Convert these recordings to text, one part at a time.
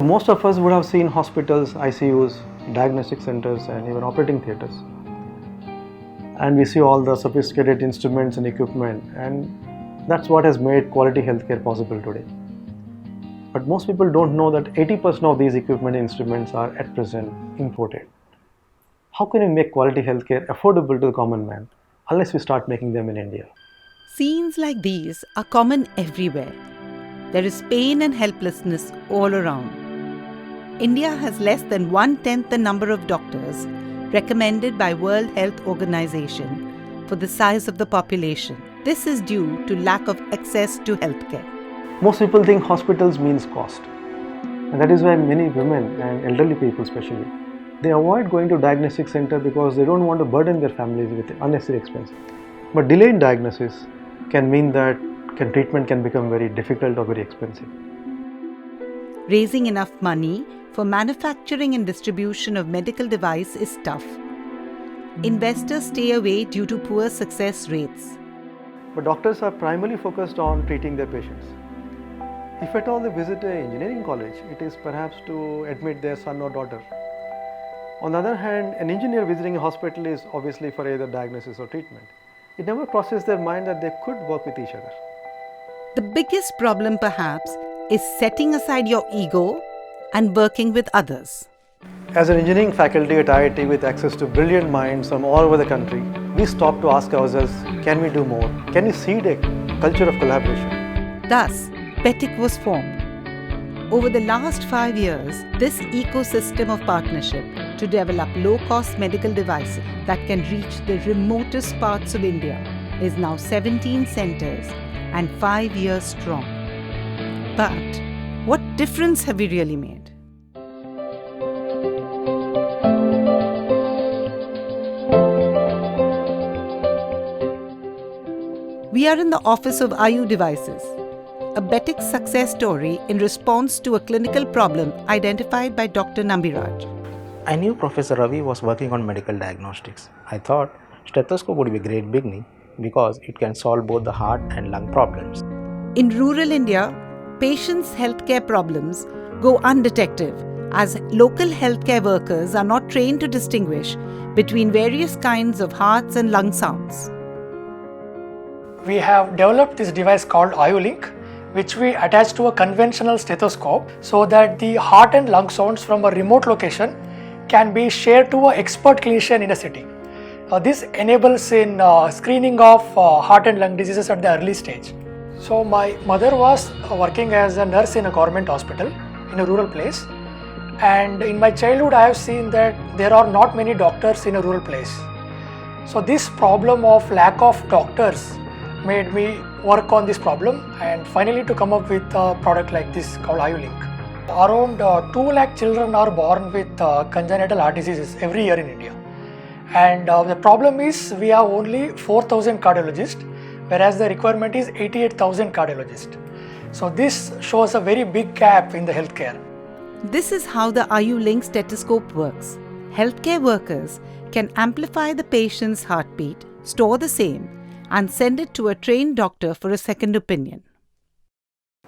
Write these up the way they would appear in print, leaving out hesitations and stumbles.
Most of us would have seen hospitals, ICUs, diagnostic centers and even operating theatres. And we see all the sophisticated instruments and equipment, and that's what has made quality healthcare possible today. But most people don't know that 80% of these equipment and instruments are at present imported. How can we make quality healthcare affordable to the common man unless we start making them in India? Scenes like these are common everywhere. There is pain and helplessness all around. India has less than 1/10 the number of doctors recommended by World Health Organization for the size of the population. This is due to lack of access to healthcare. Most people think hospitals means cost, and that is why many women and elderly people especially, they avoid going to diagnostic center because they don't want to burden their families with unnecessary expenses. But delayed diagnosis can mean that treatment can become very difficult or very expensive. Raising enough money for manufacturing and distribution of medical device is tough. Investors stay away due to poor success rates. But doctors are primarily focused on treating their patients. If at all they visit an engineering college, it is perhaps to admit their son or daughter. On the other hand, an engineer visiting a hospital is obviously for either diagnosis or treatment. It never crosses their mind that they could work with each other. The biggest problem perhaps is setting aside your ego and working with others. As an engineering faculty at IIT with access to brilliant minds from all over the country, we stop to ask ourselves, can we do more? Can we seed a culture of collaboration? Thus, BETiC was formed. Over the last 5 years, this ecosystem of partnership to develop low-cost medical devices that can reach the remotest parts of India is now 17 centers and 5 years strong. But what difference have we really made? We are in the office of IU Devices, a BETiC success story in response to a clinical problem identified by Dr. Nambiraj. I knew Professor Ravi was working on medical diagnostics. I thought stethoscope would be a great beginning because it can solve both the heart and lung problems. In rural India, patients' healthcare problems go undetected as local healthcare workers are not trained to distinguish between various kinds of hearts and lung sounds. We have developed this device called IU-Link, which we attach to a conventional stethoscope so that the heart and lung sounds from a remote location can be shared to an expert clinician in a city. This enables in screening of heart and lung diseases at the early stage. So my mother was working as a nurse in a government hospital in a rural place, and in my childhood I have seen that there are not many doctors in a rural place. So this problem of lack of doctors made me work on this problem and finally to come up with a product like this called IU-Link. Around 2 lakh children are born with congenital heart diseases every year in India. And the problem is we have only 4,000 cardiologists, whereas the requirement is 88,000 cardiologists. So this shows a very big gap in the healthcare. This is how the IU-Link stethoscope works. Healthcare workers can amplify the patient's heartbeat, store the same, and send it to a trained doctor for a second opinion.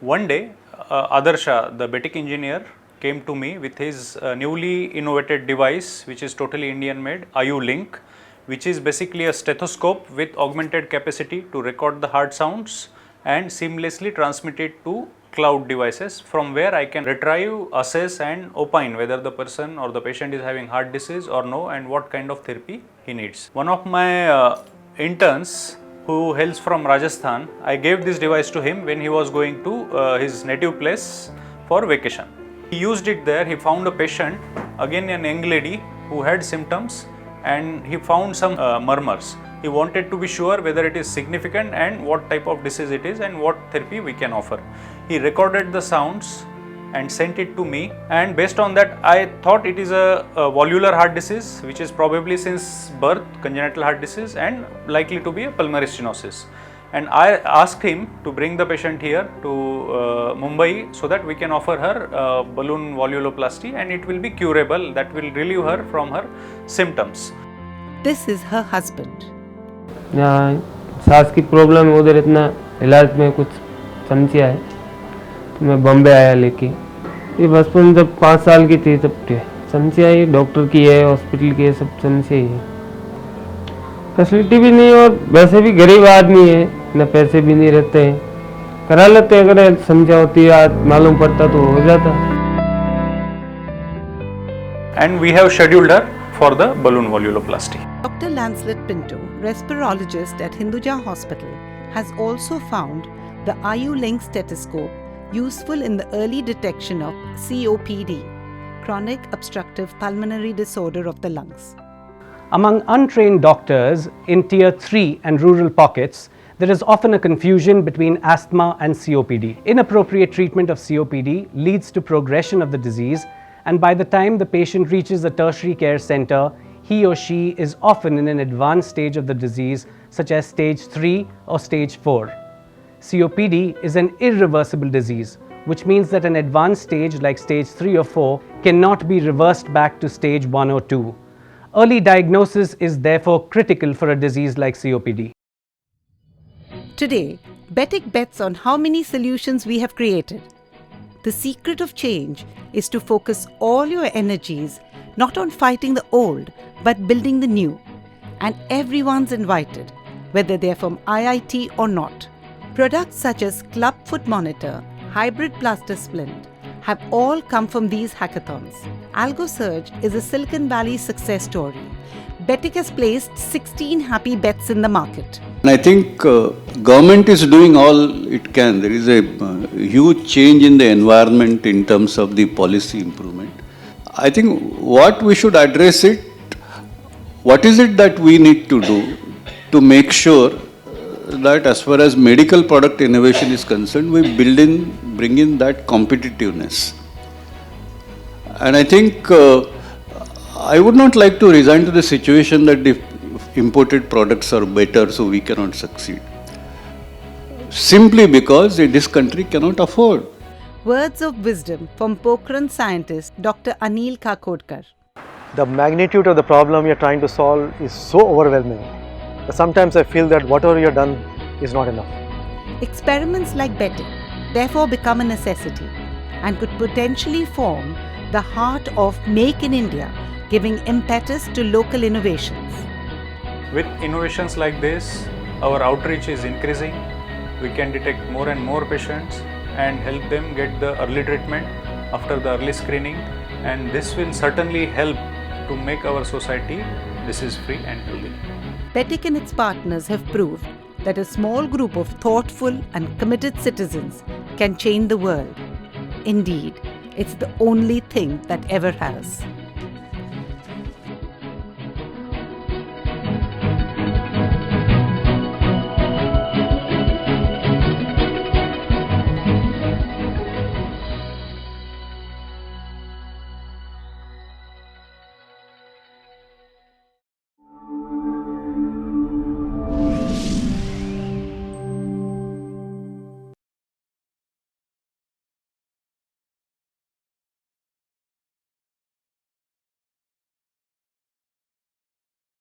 One day, Adarsha, the BETiC engineer, came to me with his newly innovated device, which is totally Indian made, IU-Link, which is basically a stethoscope with augmented capacity to record the heart sounds and seamlessly transmit it to cloud devices, from where I can retrieve, assess and opine whether the person or the patient is having heart disease or no and what kind of therapy he needs. One of my interns who hails from Rajasthan, I gave this device to him when he was going to his native place for vacation. He used it there. He found a patient, again an young lady who had symptoms, and he found some murmurs. He wanted to be sure whether it is significant and what type of disease it is and what therapy we can offer. He recorded the sounds and sent it to me, and based on that I thought it is a valvular heart disease, which is probably since birth congenital heart disease and likely to be a pulmonary stenosis. And I asked him to bring the patient here to Mumbai so that we can offer her balloon valvuloplasty and it will be curable, that will relieve her from her symptoms. This is her husband. यहाँ सांस की problem है, उधर इतना इलाज में कुछ समस्या है, तो मैं बॉम्बे आया लेके ये बचपन जब 5 साल की थी तब के समस्या है, डॉक्टर की है, हॉस्पिटल की है, सब समस्या ही है। फैसिलिटी भी नहीं और वैसे भी गरीब आदमी है, न पैसे भी नहीं रहते हैं, करा लेते अगर समस्या होती है, मालूम पड़ता तो हो जाता। And we have scheduled her for the balloon volvuloplasty. Dr. Lancelot Pinto, respirologist at Hinduja Hospital, has also found the IU-Link stethoscope useful in the early detection of COPD, chronic obstructive pulmonary disorder of the lungs. Among untrained doctors in Tier 3 and rural pockets, there is often a confusion between asthma and COPD. Inappropriate treatment of COPD leads to progression of the disease, and by the time the patient reaches a tertiary care center, he or she is often in an advanced stage of the disease, such as stage 3 or stage 4. COPD is an irreversible disease, which means that an advanced stage like stage 3 or 4 cannot be reversed back to stage 1 or 2. Early diagnosis is therefore critical for a disease like COPD. Today, BETiC bets on how many solutions we have created. The secret of change is to focus all your energies not on fighting the old, but building the new. And everyone's invited, whether they're from IIT or not. Products such as Clubfoot Monitor, Hybrid Plaster Splint have all come from these hackathons. AlgoSurge is a Silicon Valley success story. BETiC has placed 16 happy bets in the market. And I think government is doing all it can. There is a huge change in the environment in terms of the policy improvement. I think what we should address it, what is it that we need to do to make sure that as far as medical product innovation is concerned, we bring in that competitiveness. And I think I would not like to resign to the situation that the imported products are better, so we cannot succeed. Simply because this country cannot afford. Words of wisdom from Pokhran scientist Dr. Anil Kakodkar. The magnitude of the problem you're trying to solve is so overwhelming that sometimes I feel that whatever you've done is not enough. Experiments like BETiC therefore become a necessity and could potentially form the heart of Make in India, giving impetus to local innovations. With innovations like this, our outreach is increasing. We can detect more and more patients and help them get the early treatment after the early screening, and this will certainly help to make our society disease-free and healthy. BETiC and its partners have proved that a small group of thoughtful and committed citizens can change the world. Indeed, it's the only thing that ever has.